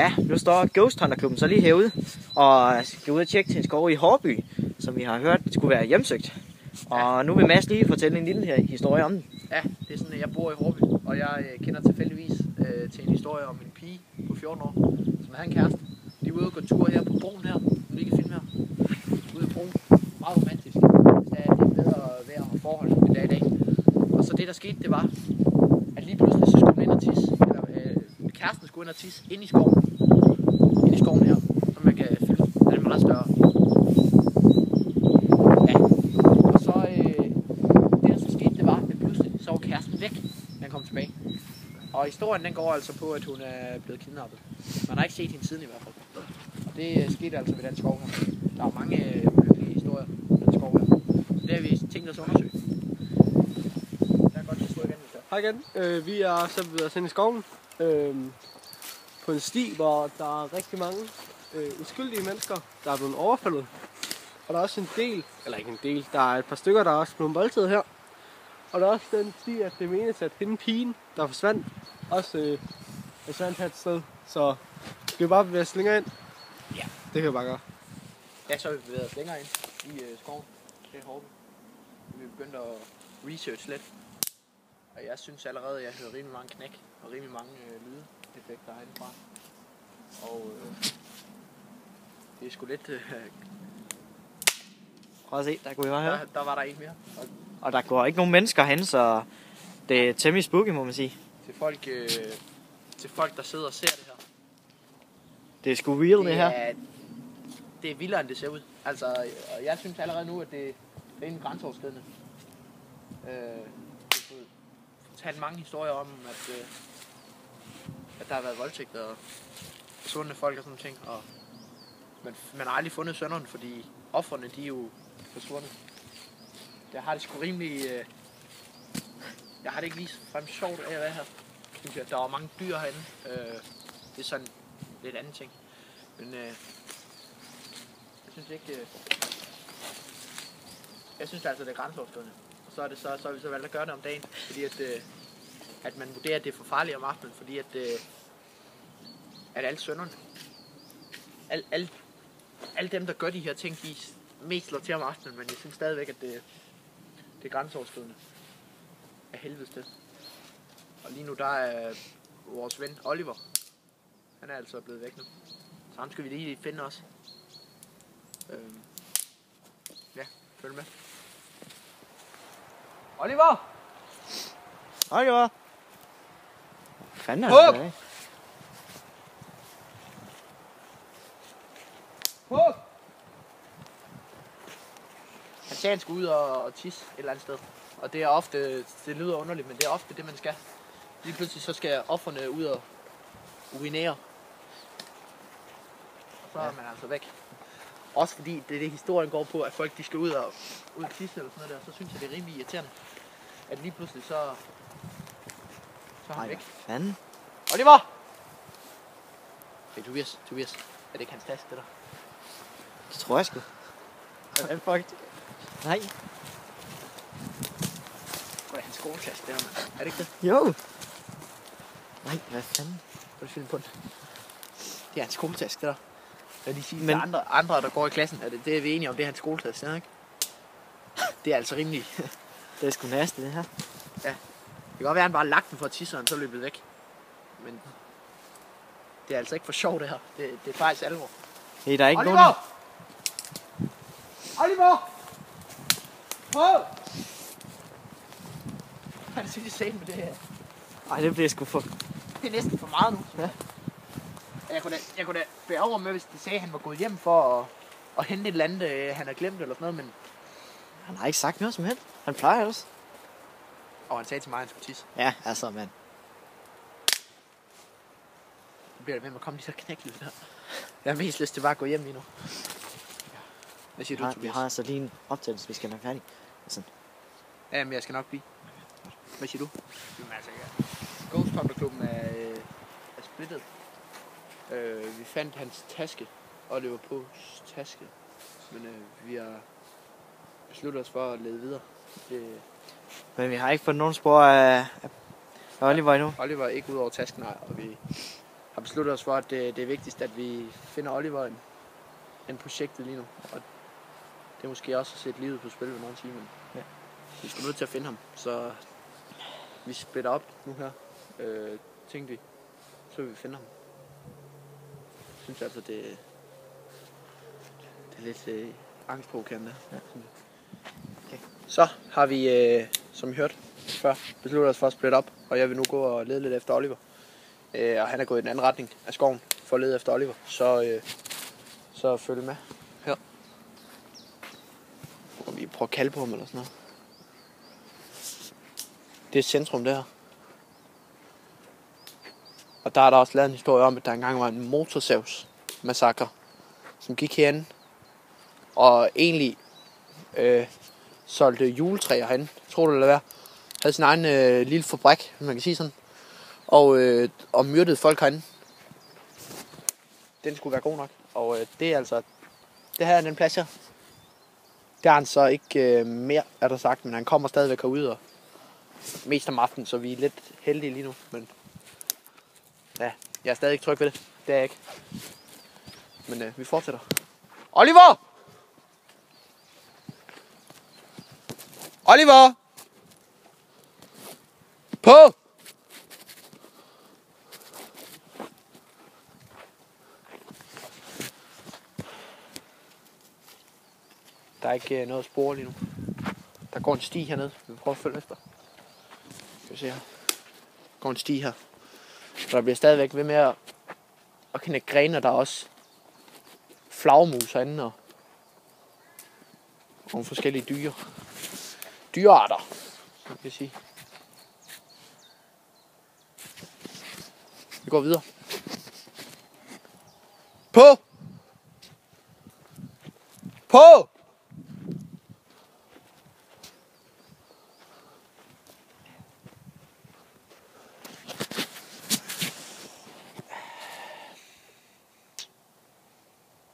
Ja, nu står Ghost Hunter Klubben så lige herude og skal ud og tjekke til en skov i Hårby, som vi har hørt skulle være hjemsøgt. Og nu vil Mads lige fortælle en lille historie om den. Ja, det er sådan, at jeg bor i Hårby, og jeg kender tilfældigvis til en historie om en pige på 14 år, som havde en kæreste. De var ude og gå tur her på broen her, som vi kan filme her. Ude på broen. Meget romantisk. Der er lidt bedre vejr og forhold end der i dag. Og så det der skete, det var, at lige pludselig så skulle hun ind og tisse, eller kæresten skulle ind og tisse ind i skoven. Ind i skoven her, som man kan filme. Den er meget større. Ja. Og så det der så skete, det var, at pludselig så var kæresten væk, da han kom tilbage. Og historien den går altså på, at hun er blevet kidnappet. Man har ikke set hende siden i hvert fald. Og det skete altså ved den skov her. Der er mange hyggelige historier ved den skov her. Så det har vi tænkt os at undersøge. Jeg kan godt lige stå igen, hvis der. Hej igen. Vi er så bevæget os ind i skoven. På en sti, hvor der er rigtig mange uskyldige mennesker, der er blevet overfaldet. Og der er også en del, eller ikke en del, der er et par stykker, der er også blevet voldtaget her. Og der er også den sti, at det menes, at hende pigen, der forsvandt, også forsvandt her et sted. Så skal vi bare bevæge os længere ind? Ja. Det kan vi bare gøre. Ja, så har vi bevæget os længere ind i skoven. Det er Hårby. Vi er begyndt at research lidt. Og jeg synes allerede, at jeg hører rimelig mange knæk og rimelig mange lydeffekter herindefra. Og det er sgu lidt... Prøv at se, der kunne vi bare høre. Der var der en mere. Og der går ikke nogen mennesker hen, så det er temmelig spooky, må man sige. Til folk, der sidder og ser det her. Det er sgu real, det her. Det er vildere, end det ser ud. Altså, og jeg synes allerede nu, at det er en grænseoverskridende. Jeg har fortalt mange historier om, at der har været voldtægt og forsvundne folk og sådan ting. Og man har aldrig fundet sønderne, fordi ofrene, de er jo forsvundet. Jeg har det sgu rimelig... Jeg har det ikke lige frem sjovt af at være her. Der var mange dyr herinde. Det er sådan lidt anden ting. Men jeg synes ikke... Jeg synes altså, det er grænseoverskridende. Og så har vi så valgt at gøre det om dagen. Fordi at man vurderer, at det er for farligt om aftenen. Fordi at alle sønderne... Alle dem, der gør de her ting, de mest slår til om aftenen. Men jeg synes stadigvæk, at det er grænseoverskridende. Af helvedes til. Og lige nu der er vores ven Oliver. Han er altså blevet væk nu. Så ham skal vi lige finde også. Ja, følg med. Oliver! Oliver! Hvad fanden er det der? Han sagde, han skulle ud og tisse et eller andet sted. Og det er ofte, det lyder underligt, men det er ofte det, man skal. Lige pludselig så skal offerne ud og urinere. Og så er man altså væk. Også fordi det er det, historien går på, at folk de skal ud og tisse eller sådan noget der. Så synes jeg, det er rimelig irriterende. At lige pludselig så er han væk. Hvad fanden? Oliver! Hey, Tobias. Er det ikke hans taske, det der? Det tror jeg sgu. Er det fucked? Nej. Det er hans skoletaske, det her, mand. Er det ikke det? Jo. Nej, hvad fanden? Kan du finde på den? Det er hans skoletaske, det der. Hvad de siger, Men... andre, der går i klassen, det er vi enige om, det er hans skoletaske, ikke? Det er altså rimelig... Det er sgu næste, det her. Ja. Det kan godt være, at han bare har lagt den for tisseren, så løbet væk. Men det er altså ikke for sjovt, det her. Det er faktisk alvor. Hey, der er ikke Oliver! nogen... Oliver! Prøv! Hvad er det så med det her? Ej, det bliver sgu for... Det er næsten for meget nu. Ja. Jeg kunne da beærge mig med, hvis de sagde, at han var gået hjem for at hente et eller andet, han har glemt eller sådan noget, men... Han har ikke sagt noget som helst. Han plejer også. Og han sagde til mig, at han skulle tisse. Ja, altså, mand. Nu bliver det ved med at komme de så knæklyd der. Jeg har mest lyst til bare at gå hjem lige nu. Hvad siger du, Tobias? Vi har altså lige en optagelse, vi skal være færdige. Altså. Ja, men jeg skal nok blive. Hvad siger du? Jamen altså, ja. Ghost Hunter Klubben er splittet. Vi fandt hans taske, og det var på taske. Men vi har besluttet os for at lede videre. Men vi har ikke fået nogen spor af Oliver endnu. Oliver er ikke ud over tasken, nej, og vi har besluttet os for, at det er vigtigst, at vi finder Oliver en projektet lige nu. Og det er måske også at sætte livet på spil ved nogle timer. Ja. Vi skal nødt til at finde ham, så vi splitter op nu her. Tænkte vi, så vil vi finde ham. Jeg synes altså, det er lidt angstprovokerende. Ja. Okay. Så har vi, som I hørte før, besluttet os for at splitte op, og jeg vil nu gå og lede lidt efter Oliver. Og han er gået i den anden retning af skoven for at lede efter Oliver, så følg med her. Og vi prøver at kalde på ham eller sådan noget. Det er centrum der. Og der er der også lavet en historie om, at der engang var en motorsavsmassakre, som gik herinde. Og egentlig solgte juletræer herinde, tror du eller hvad? Havde sin egen lille fabrik, man kan sige sådan. Og myrdede folk herinde. Den skulle være god nok. Og det er altså, det her er den plads her. Der er han så ikke mere, er der sagt, men han kommer stadigvæk herud og mest om aftenen, så vi er lidt heldige lige nu. Men ja, jeg er stadig ikke tryg ved det. Det er jeg ikke. Men vi fortsætter. Oliver! Oliver! På! Der er ikke noget spor lige nu. Der går en sti hernede. Vi prøver at følge efter. Skal vi se her. Der går en sti her. Så der bliver stadigvæk ved med at knække grene, og der er også flagmus herinde og nogle forskellige dyrearter, som jeg sige. Vi går videre. På!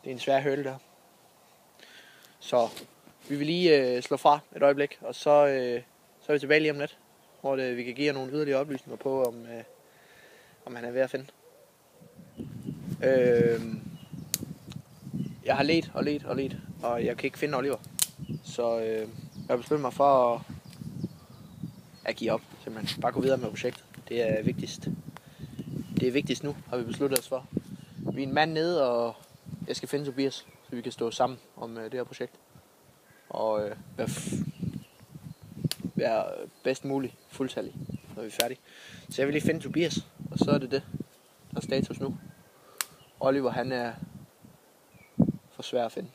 Det er en svær hurdle der. Så vi vil lige slå fra et øjeblik, og så er vi tilbage lige om lidt, hvor vi kan give jer nogle yderligere oplysninger på, om han er ved at finde. Jeg har ledt, og jeg kan ikke finde Oliver. Så jeg har besluttet mig for at give op, simpelthen. Bare gå videre med projektet. Det er vigtigst. Det er vigtigst nu, har vi besluttet os for. Vi er en mand nede, og jeg skal finde Tobias, så vi kan stå sammen om det her projekt. Og være bedst muligt fuldtallig, når vi er færdige. Så jeg vil lige finde Tobias, og så er det, der er status nu. Oliver, han er for svær at finde.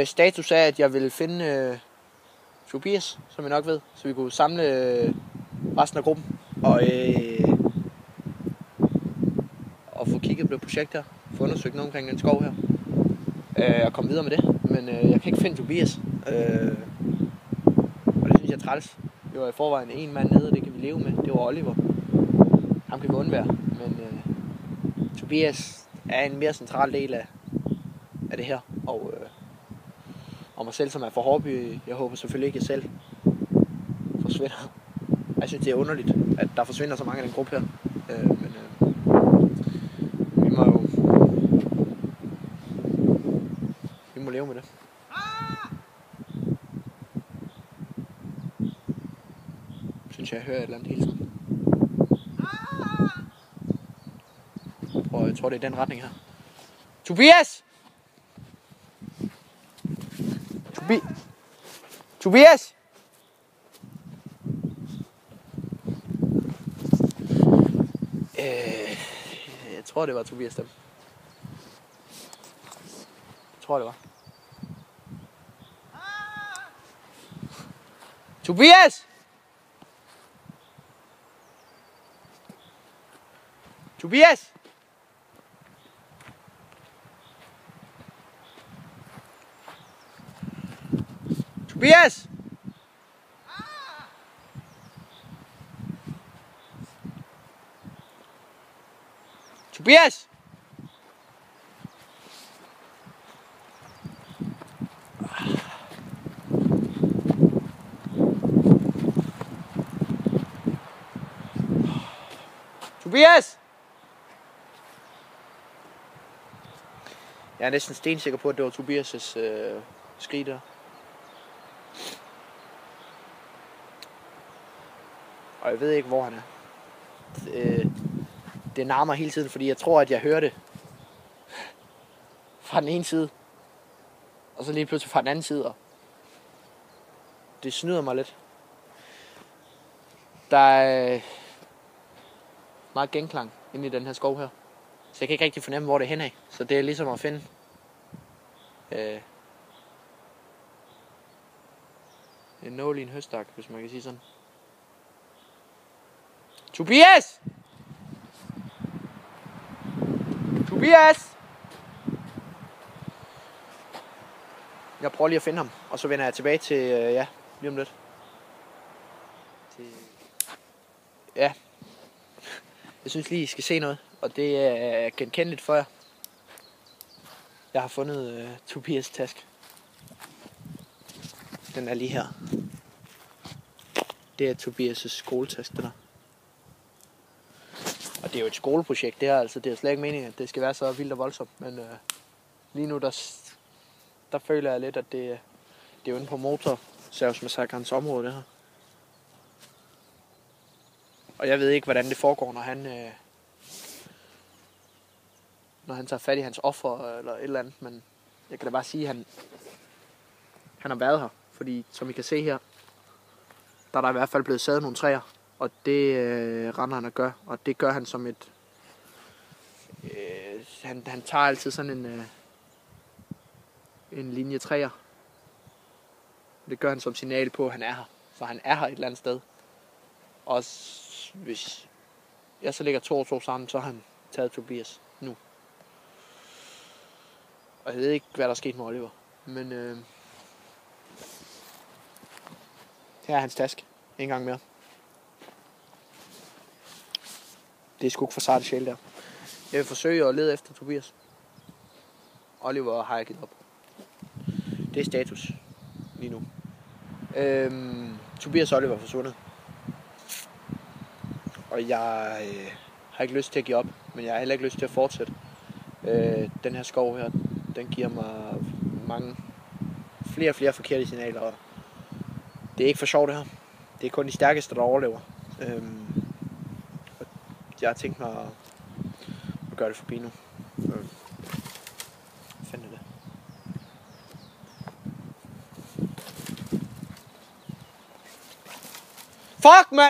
Status er, at jeg vil finde Tobias, som jeg nok ved, så vi kunne samle resten af gruppen og få kigget på det projekt her, få undersøgt noget omkring den skov her, og komme videre med det. Men jeg kan ikke finde Tobias, og det synes jeg er træls. Det var i forvejen en mand nede, og det kan vi leve med. Det var Oliver. Ham kan vi undvære, men Tobias er en mere central del af det her, og mig selv, som er fra Hårby. Jeg håber selvfølgelig ikke, at jeg selv forsvinder. Jeg synes, det er underligt, at der forsvinder så mange af den gruppe her. Men vi må leve med det. Jeg synes, jeg hører et eller andet hele tiden. Og jeg tror, det er den retning her. Tobias! Tobias! Jeg tror, det var Tobias dem. Jeg tror, det var. Tobias! Tobias! Tobias! Tobias! Tobias! Jeg er næsten stensikker på, at det var Tobias' skrig der. Og jeg ved ikke, hvor han er. Det nærmer hele tiden, fordi jeg tror, at jeg hører det fra den ene side. Og så lige pludselig fra den anden side. Og det snyder mig lidt. Der er meget genklang inde i den her skov her. Så jeg kan ikke rigtig fornemme, hvor det er henad. Så det er ligesom at finde en nål i en høstak, hvis man kan sige sådan. Tobias! Tobias! Jeg prøver lige at finde ham, og så vender jeg tilbage til, lige om lidt. Ja. Jeg synes lige, I skal se noget, og det er genkendeligt for jer. Jeg har fundet Tobias' taske. Den er lige her. Det er Tobias' skoletaske, der. Og det er jo et skoleprojekt, det her, altså det er slet ikke meningen, at det skal være så vildt og voldsomt, men lige nu, der føler jeg lidt, at det er jo inde på Motorsavsmassakrens område, det her. Og jeg ved ikke, hvordan det foregår, når han tager fat i hans offer eller et eller andet, men jeg kan da bare sige, at han har været her, fordi som I kan se her, der er der i hvert fald blevet sadet nogle træer, og det render han at gøre, og det gør han som et, han tager altid sådan en linje træer. Det gør han som signal på, at han er her, så han er her et eller andet sted. Og hvis jeg så lægger 2 og 2 sammen, så har han taget Tobias nu. Og jeg ved ikke, hvad der er sket med Oliver, men her er hans taske. En gang mere. Det er sgu ikke for sarte sjæl der. Jeg vil forsøge at lede efter Tobias. Oliver har jeg givet op. Det er status lige nu. Tobias og Oliver er forsvundet. Og jeg har ikke lyst til at give op, men jeg har heller ikke lyst til at fortsætte. Den her skov her, den giver mig flere og flere forkerte signaler. Og det er ikke for sjovt det her. Det er kun de stærkeste, der overlever. Jeg har tænkt mig at gøre det forbi nu. Fandt det. Fuck, man!